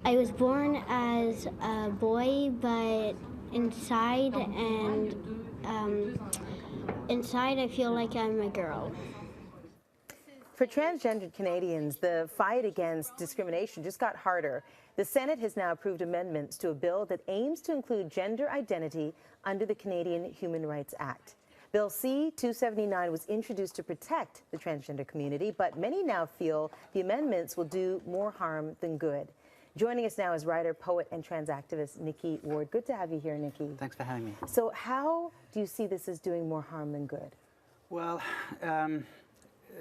I was born as a boy, but inside and inside I feel like I'm a girl. For transgendered Canadians, the fight against discrimination just got harder. The Senate has now approved amendments to a bill that aims to include gender identity under the Canadian Human Rights Act. Bill C-279 was introduced to protect the transgender community, but many now feel the amendments will do more harm than good. Joining us now is writer, poet, and trans activist Nikki Ward. Good to have you here, Nikki. Thanks for having me. So how do you see this as doing more harm than good? Well,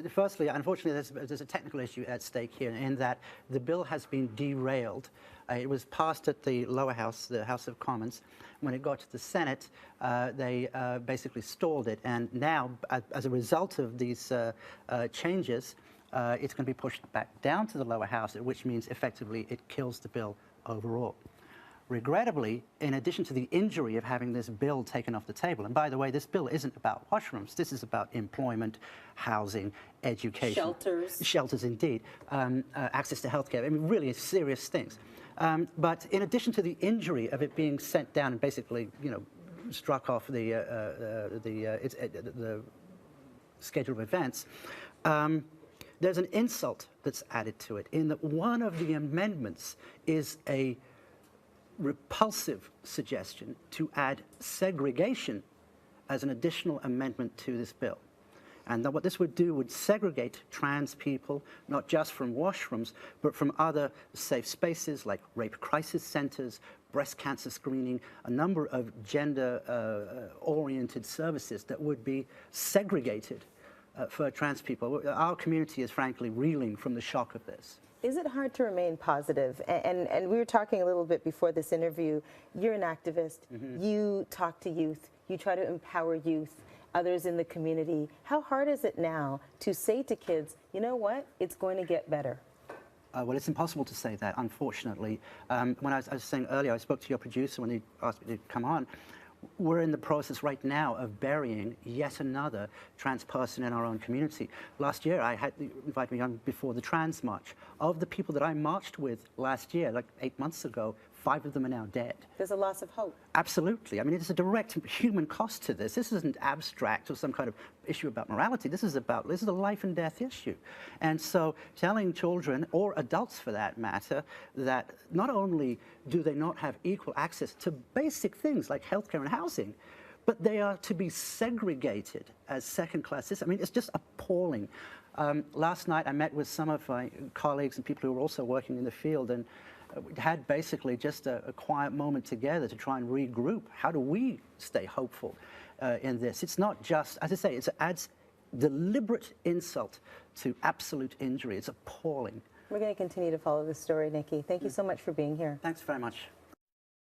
firstly, unfortunately, there's a technical issue at stake here in that the bill has been derailed. It was passed at the lower house, the House of Commons. When it got to the Senate, they basically stalled it. And now, as a result of these changes, it's going to be pushed back down to the lower house, which means effectively it kills the bill overall. Regrettably, in addition to the injury of having this bill taken off the table, and by the way, this bill isn't about washrooms, this is about employment, housing, education. Shelters. Shelters, indeed. Access to healthcare, I mean, really serious things. But in addition to the injury of it being sent down and basically, you know, struck off the schedule of events, there's an insult that's added to it in that one of the amendments is a repulsive suggestion to add segregation as an additional amendment to this bill. And what this would do would segregate trans people, not just from washrooms, but from other safe spaces like rape crisis centers, breast cancer screening, a number of gender-oriented services that would be segregated for trans people. Our community is frankly reeling from the shock of this. Is it hard to remain positive? And we were talking a little bit before this interview. You're an activist. Mm-hmm. You talk to youth. You try to empower youth, others in the community. How hard is it now to say to kids, you know what, it's going to get better? Well, it's impossible to say that, unfortunately. When I was saying earlier, I spoke to your producer when he asked me to come on. We're in the process right now of burying yet another trans person in our own community. Last year, I had invited me on before the Trans March. Of the people that I marched with last year, like 8 months ago, 5 of them are now dead. There's a loss of hope. Absolutely. I mean, it's a direct human cost to this. This isn't abstract or some kind of issue about morality. This is a life and death issue. And so telling children, or adults for that matter, that not only do they not have equal access to basic things like healthcare and housing, but they are to be segregated as second-class citizens. I mean, it's just appalling. Last night, I met with some of my colleagues and people who are also working in the field, and we had basically just a quiet moment together to try and regroup. How do we stay hopeful in this? It's not just, as I say, it adds deliberate insult to absolute injury. It's appalling. We're going to continue to follow this story, Nikki. Thank you so much for being here. Thanks very much.